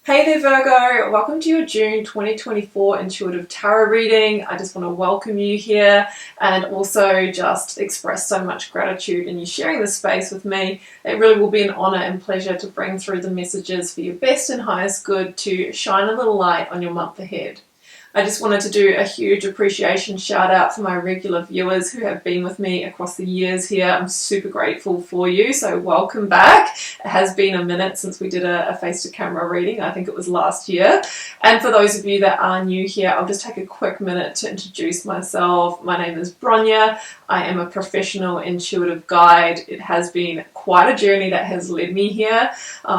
Hey there Virgo, welcome to your June 2024 Intuitive Tarot reading. I just want to welcome you here and also just express so much gratitude in you sharing this space with me. It really will be an honor and pleasure to bring through the messages for your best and highest good to shine a little light on your month ahead. I just wanted to do a huge appreciation shout out for my regular viewers who have been with me across the years here. I'm super grateful for you, so welcome back. It has been a minute since we did a face-to-camera reading. I think it was last year. And for those of you that are new here, I'll just take a quick minute to introduce myself. My name is Bronya. I am a professional intuitive guide. It has been quite a journey that has led me here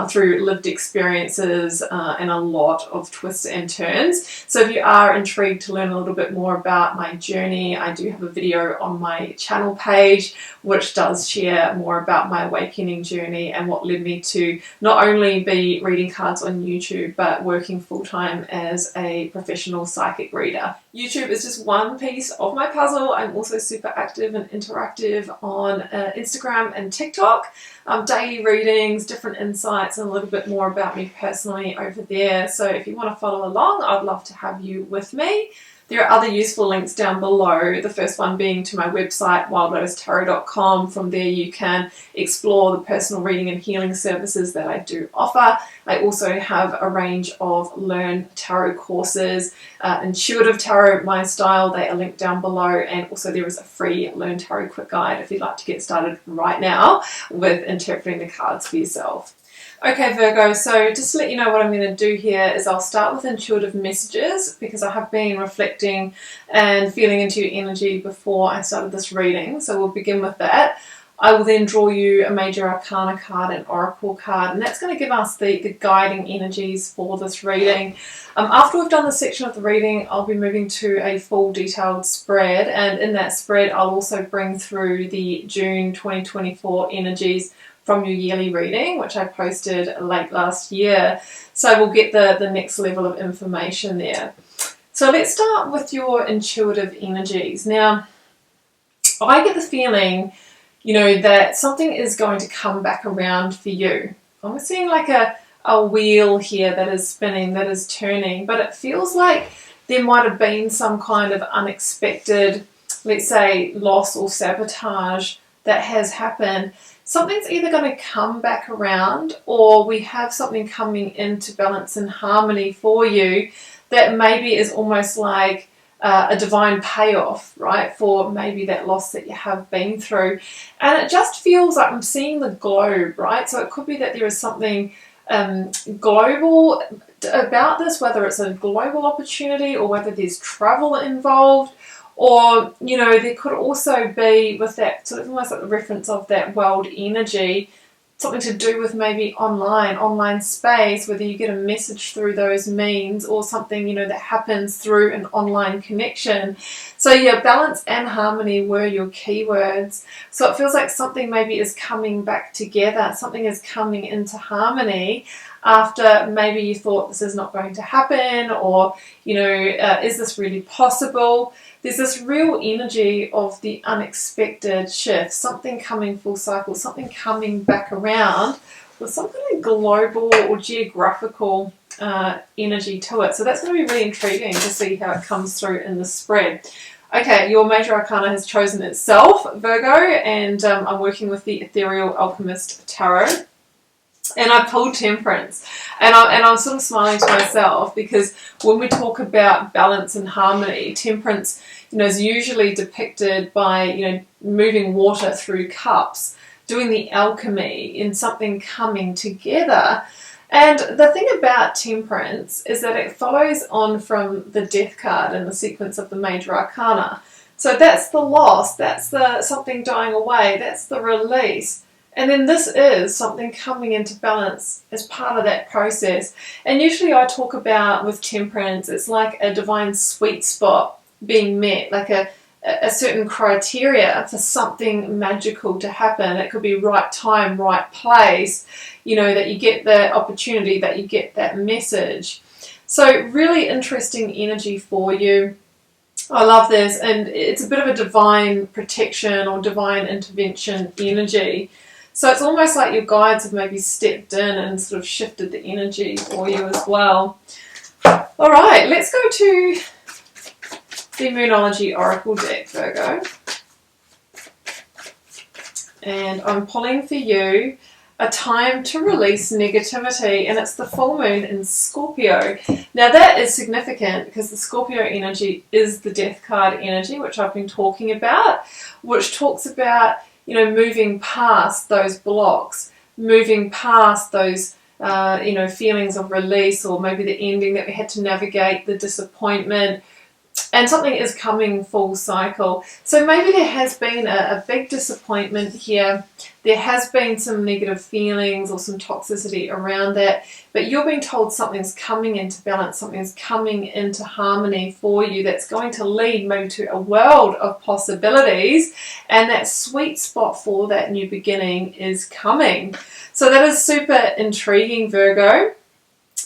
through lived experiences and a lot of twists and turns. So if you are intrigued to learn a little bit more about my journey, I do have a video on my channel page which does share more about my awakening journey and what led me to not only be reading cards on YouTube but working full-time as a professional psychic reader. YouTube is just one piece of my puzzle. I'm also super active and interactive on Instagram and TikTok. Daily readings, different insights, and a little bit more about me personally over there. So if you want to follow along, I'd love to have you with me. There are other useful links down below, the first one being to my website, wildlotustarot.com. From there you can explore the personal reading and healing services that I do offer. I also have a range of Learn Tarot courses, Intuitive Tarot, my style, they are linked down below, and also there is a free Learn Tarot quick guide if you'd like to get started right now with interpreting the cards for yourself. Okay Virgo, so just to let you know what I'm going to do here is I'll start with intuitive messages because I have been reflecting and feeling into your energy before I started this reading, so we'll begin with that. I will then draw you a major arcana card and oracle card, and that's going to give us the guiding energies for this reading. After we've done this section of the reading, I'll be moving to a full detailed spread, and in that spread I'll also bring through the June 2024 energies from your yearly reading, which I posted late last year. So we'll get the next level of information there. So let's start with your intuitive energies. Now, I get the feeling, that something is going to come back around for you. I'm seeing like a wheel here that is spinning, that is turning, but it feels like there might have been some kind of unexpected, let's say, loss or sabotage that has happened. Something's either going to come back around, or we have something coming into balance and harmony for you that maybe is almost like a divine payoff, right, for maybe that loss that you have been through. And it just feels like I'm seeing the globe, right? So it could be that there is something global about this, whether it's a global opportunity or whether there's travel involved. Or, there could also be, with that sort of almost like the reference of that world energy, something to do with maybe online space, whether you get a message through those means or something, that happens through an online connection. So yeah, balance and harmony were your keywords. So it feels like something maybe is coming back together, something is coming into harmony after maybe you thought this is not going to happen, or, is this really possible? There's this real energy of the unexpected shift, something coming full cycle, something coming back around with some kind of global or geographical energy to it. So that's going to be really intriguing to see how it comes through in the spread. Okay, your major arcana has chosen itself, Virgo, and I'm working with the Ethereal Alchemist Tarot. And I pulled Temperance, and I'm sort of smiling to myself because when we talk about balance and harmony, Temperance, is usually depicted by, moving water through cups, doing the alchemy in something coming together. And the thing about Temperance is that it follows on from the Death card in the sequence of the major arcana. So that's the loss, that's the something dying away, that's the release. And then this is something coming into balance as part of that process. And usually I talk about with Temperance, it's like a divine sweet spot being met, like a certain criteria for something magical to happen. It could be right time, right place, that you get the opportunity, that you get that message. So really interesting energy for you. I love this, and it's a bit of a divine protection or divine intervention energy. So it's almost like your guides have maybe stepped in and sort of shifted the energy for you as well. All right, let's go to the Moonology Oracle deck, Virgo. And I'm pulling for you a time to release negativity, and it's the full moon in Scorpio. Now that is significant because the Scorpio energy is the death card energy, which I've been talking about, which talks about, you know, moving past those blocks, moving past those you know, feelings of release, or maybe the ending that we had to navigate, the disappointment, and something is coming full cycle. So maybe there has been a big disappointment here. There has been some negative feelings or some toxicity around that, but you're being told something's coming into balance, something's coming into harmony for you that's going to lead maybe to a world of possibilities, and that sweet spot for that new beginning is coming. So that is super intriguing, Virgo.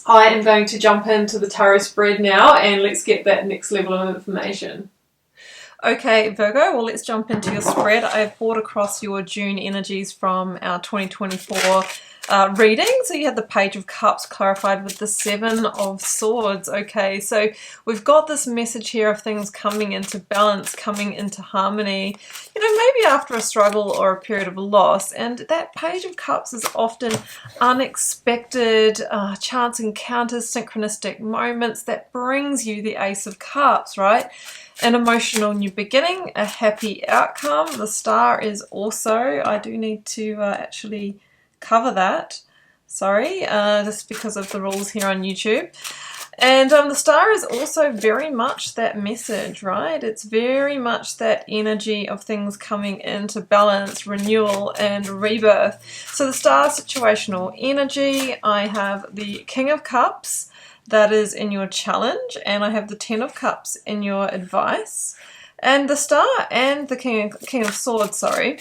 I am going to jump into the tarot spread now, and let's get that next level of information. Okay, Virgo, well, let's jump into your spread. I've brought across your June energies from our 2024 reading. So you had the Page of Cups clarified with the Seven of Swords. Okay, so we've got this message here of things coming into balance, coming into harmony, you know, maybe after a struggle or a period of loss. And that Page of Cups is often unexpected, chance encounters, synchronistic moments that brings you the Ace of Cups, right? An emotional new beginning, a happy outcome. The Star is also, I do need to actually cover that, sorry, just because of the rules here on YouTube. And the Star is also very much that message, right? It's very much that energy of things coming into balance, renewal and rebirth. So the Star situational energy, I have the King of Cups, that is in your challenge, and I have the Ten of Cups in your advice. And the Star and the King of Swords, sorry,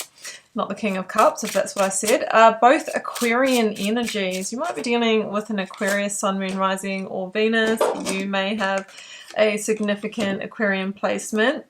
not the King of Cups, if that's what I said, are both Aquarian energies. You might be dealing with an Aquarius, Sun, Moon, Rising, or Venus. You may have a significant Aquarian placement.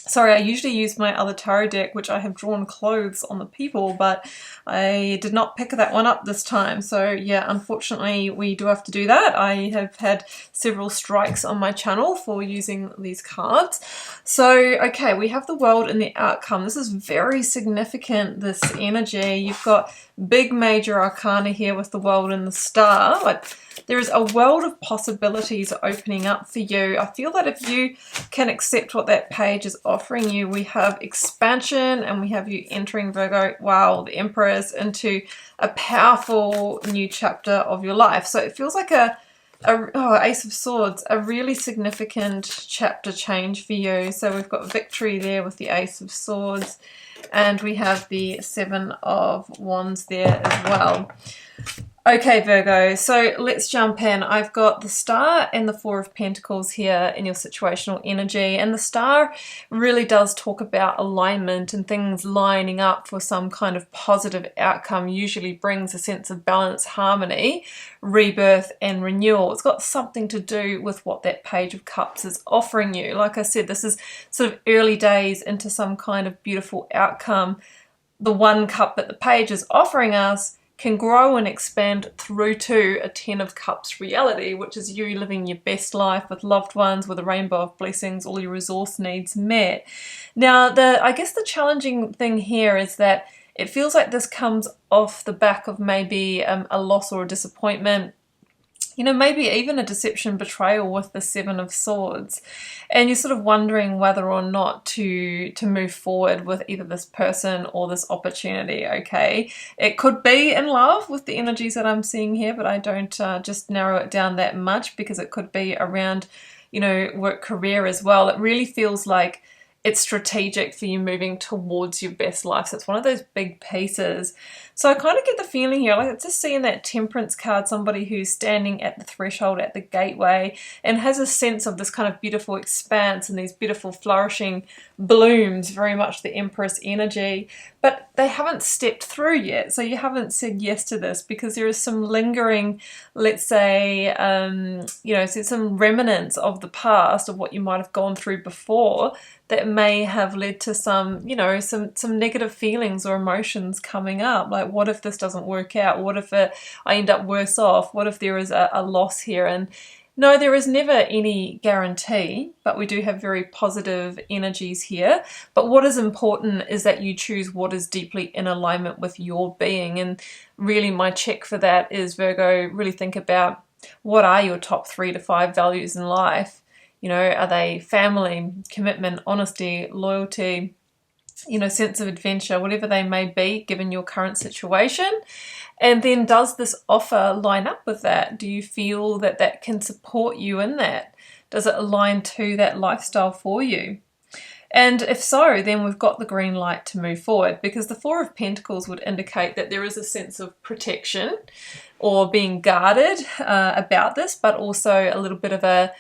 Sorry, I usually use my other tarot deck, which I have drawn clothes on the people, but I did not pick that one up this time. So yeah, unfortunately, we do have to do that. I have had several strikes on my channel for using these cards. So, okay, we have the World and the Outcome. This is very significant, this energy. You've got big major arcana here with the World and the Star. Like, there is a world of possibilities opening up for you. I feel that if you can accept what that page is offering you, we have expansion and we have you entering, Virgo, wow, the Empress, into a powerful new chapter of your life. So it feels like Ace of Swords, a really significant chapter change for you. So we've got victory there with the Ace of Swords, and we have the Seven of Wands there as well. Okay, Virgo, so let's jump in. I've got the Star and the Four of Pentacles here in your situational energy, and the Star really does talk about alignment and things lining up for some kind of positive outcome. Usually brings a sense of balance, harmony, rebirth and renewal. It's got something to do with what that Page of Cups is offering you. Like I said, this is sort of early days into some kind of beautiful outcome. The one cup that the page is offering us can grow and expand through to a Ten of Cups reality, which is you living your best life with loved ones, with a rainbow of blessings, all your resource needs met. Now, I guess the challenging thing here is that it feels like this comes off the back of maybe a loss or a disappointment, you know, maybe even a deception, betrayal with the Seven of Swords. And you're sort of wondering whether or not to move forward with either this person or this opportunity, okay? It could be in love with the energies that I'm seeing here, but I don't just narrow it down that much, because it could be around, you know, work, career as well. It really feels like it's strategic for you moving towards your best life. So it's one of those big pieces. So I kind of get the feeling here, like just seeing that Temperance card, somebody who's standing at the threshold, at the gateway, and has a sense of this kind of beautiful expanse and these beautiful flourishing blooms, very much the Empress energy, but they haven't stepped through yet. So you haven't said yes to this because there is some lingering, let's say, you know, so some remnants of the past, of what you might have gone through before, that may have led to some, you know, some negative feelings or emotions coming up. Like, what if this doesn't work out? What if I end up worse off? What if there is a loss here? And no, there is never any guarantee, but we do have very positive energies here. But what is important is that you choose what is deeply in alignment with your being. And really my check for that is, Virgo, really think about, what are your top 3 to 5 values in life? You know, are they family, commitment, honesty, loyalty, you know, sense of adventure, whatever they may be given your current situation? And then does this offer line up with that? Do you feel that that can support you in that? Does it align to that lifestyle for you? And if so, then we've got the green light to move forward, because the Four of Pentacles would indicate that there is a sense of protection or being guarded about this, but also a little bit of a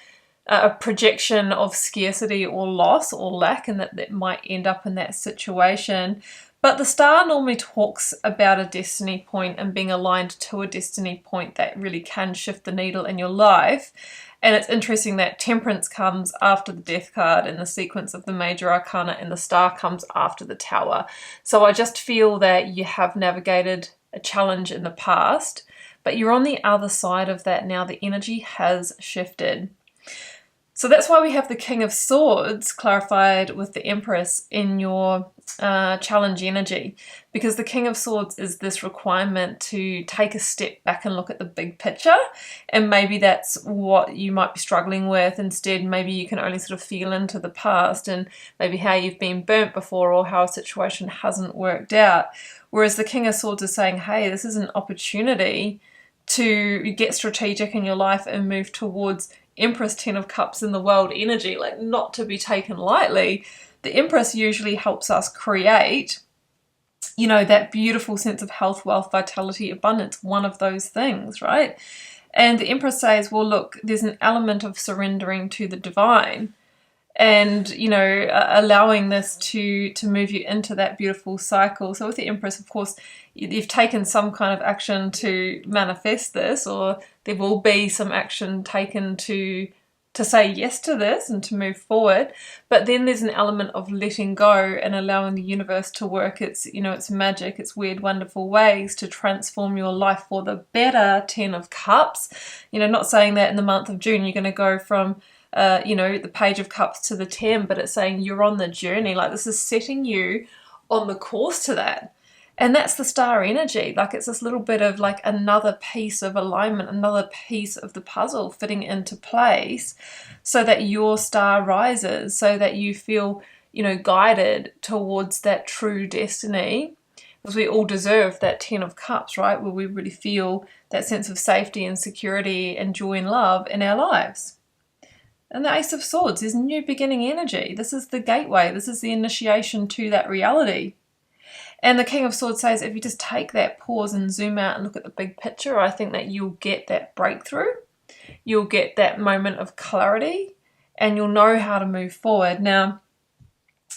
projection of scarcity or loss or lack, and that might end up in that situation. But the star normally talks about a destiny point and being aligned to a destiny point that really can shift the needle in your life. And it's interesting that Temperance comes after the Death card in the sequence of the major arcana, and the star comes after the Tower. So I just feel that you have navigated a challenge in the past, but you're on the other side of that now. The energy has shifted. So that's why we have the King of Swords clarified with the Empress in your challenge energy, because the King of Swords is this requirement to take a step back and look at the big picture. And maybe that's what you might be struggling with. Instead, maybe you can only sort of feel into the past and maybe how you've been burnt before or how a situation hasn't worked out. Whereas the King of Swords is saying, hey, this is an opportunity to get strategic in your life and move towards Empress, 10 of Cups in the world energy, like not to be taken lightly. The Empress usually helps us create, you know, that beautiful sense of health, wealth, vitality, abundance, one of those things, right? And the Empress says, well, look, there's an element of surrendering to the divine and, you know, allowing this to move you into that beautiful cycle. So with the Empress, of course, you've taken some kind of action to manifest this, or there will be some action taken to say yes to this and to move forward. But then there's an element of letting go and allowing the universe to work its, you know, its magic, its weird, wonderful ways to transform your life for the better. 10 of Cups. You know, not saying that in the month of June you're going to go from you know, the Page of Cups to the 10, but it's saying you're on the journey. Like, this is setting you on the course to that. And that's the star energy. Like, it's this little bit of like another piece of alignment, another piece of the puzzle fitting into place so that your star rises, so that you feel, you know, guided towards that true destiny. Because we all deserve that 10 of Cups, right? Where we really feel that sense of safety and security and joy and love in our lives. And the Ace of Swords is new beginning energy. This is the gateway. This is the initiation to that reality. And the King of Swords says, if you just take that pause and zoom out and look at the big picture, I think that you'll get that breakthrough. You'll get that moment of clarity and you'll know how to move forward. Now,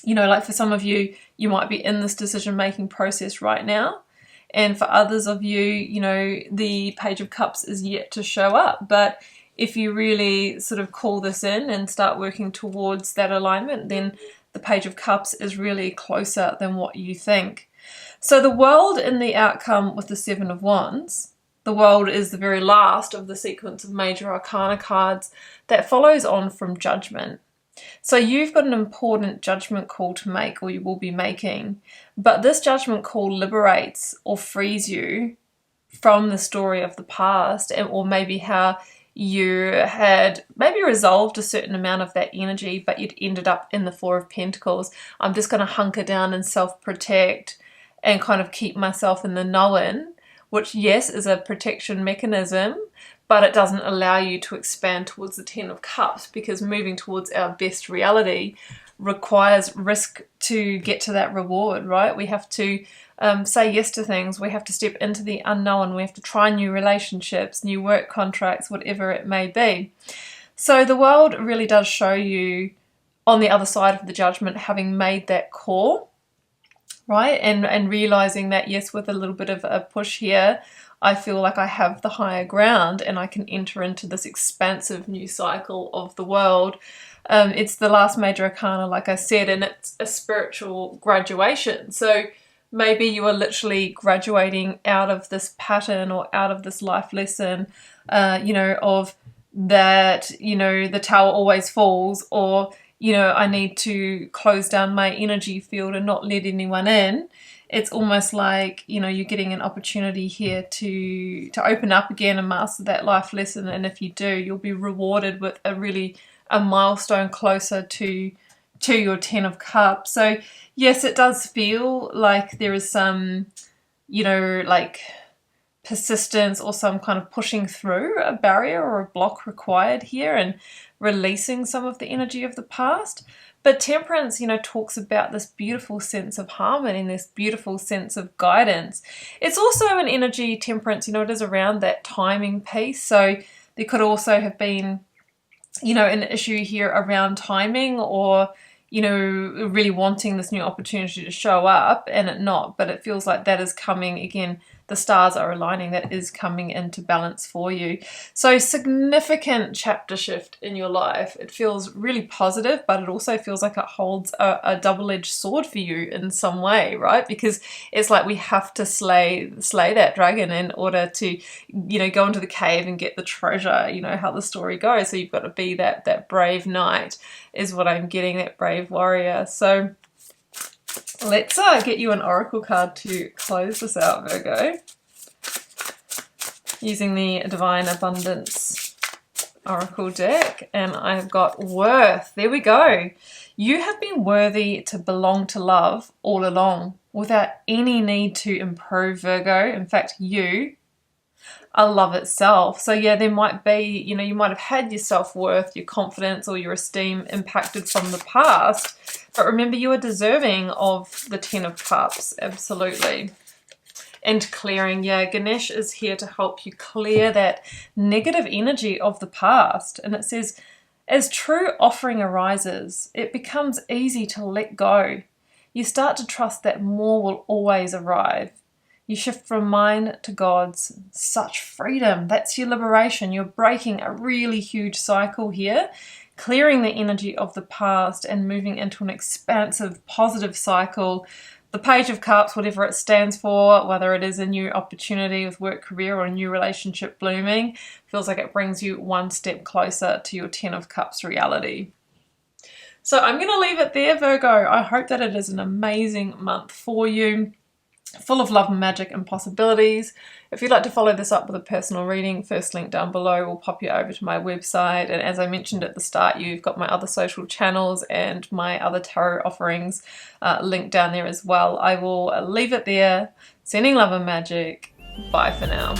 you know, like for some of you, you might be in this decision-making process right now. And for others of you, you know, the Page of Cups is yet to show up. But if you really sort of call this in and start working towards that alignment, then the Page of Cups is really closer than what you think. So the World in the outcome with the 7 of Wands, the World is the very last of the sequence of major arcana cards that follows on from Judgment. So you've got an important judgment call to make, or you will be making, but this judgment call liberates or frees you from the story of the past, and or maybe how you had maybe resolved a certain amount of that energy, but you'd ended up in the 4 of Pentacles. I'm just going to hunker down and self-protect and kind of keep myself in the known, which, yes, is a protection mechanism, but it doesn't allow you to expand towards the 10 of Cups, because moving towards our best reality requires risk to get to that reward, right? We have to say yes to things. We have to step into the unknown. We have to try new relationships, new work contracts, whatever it may be. So the world really does show you on the other side of the judgment, having made that call, right? And realizing that, yes, with a little bit of a push here, I feel like I have the higher ground and I can enter into this expansive new cycle of the world. It's the last major arcana, like I said, and it's a spiritual graduation. So maybe you are literally graduating out of this pattern or out of this life lesson, of that, the tower always falls, or, I need to close down my energy field and not let anyone in. It's almost like, you're getting an opportunity here to open up again and master that life lesson. And if you do, you'll be rewarded with a milestone closer to your 10 of Cups. So yes, it does feel like there is some, like persistence or some kind of pushing through a barrier or a block required here and releasing some of the energy of the past. But Temperance, talks about this beautiful sense of harmony and this beautiful sense of guidance. It's also an energy, Temperance, it is around that timing piece. So there could also have been, an issue here around timing, or, really wanting this new opportunity to show up and it not. But it feels like that is coming again. The stars are aligning, that is coming into balance for you. So significant chapter shift in your life. It feels really positive, but it also feels like it holds a double-edged sword for you in some way, right? Because it's like we have to slay that dragon in order to, go into the cave and get the treasure, how the story goes. So you've got to be that brave knight is what I'm getting, that brave warrior. So let's get you an oracle card to close this out, Virgo. Using the Divine Abundance Oracle deck. And I've got worth. There we go. You have been worthy to belong to love all along without any need to improve, Virgo. In fact, you are love itself. So yeah, there might be, you might have had your self-worth, your confidence, or your esteem impacted from the past. But remember, you are deserving of the 10 of Cups, absolutely. And clearing, yeah, Ganesh is here to help you clear that negative energy of the past. And it says, as true offering arises, it becomes easy to let go. You start to trust that more will always arrive. You shift from mine to God's. Such freedom. That's your liberation. You're breaking a really huge cycle here, clearing the energy of the past and moving into an expansive, positive cycle. The Page of Cups, whatever it stands for, whether it is a new opportunity with work, career, or a new relationship blooming, feels like it brings you one step closer to your 10 of Cups reality. So I'm going to leave it there, Virgo. I hope that it is an amazing month for you, full of love and magic and possibilities. If you'd like to follow this up with a personal reading, first link down below will pop you over to my website. And as I mentioned at the start, you've got my other social channels and my other tarot offerings linked down there as well. I will leave it there. Sending love and magic. Bye for now.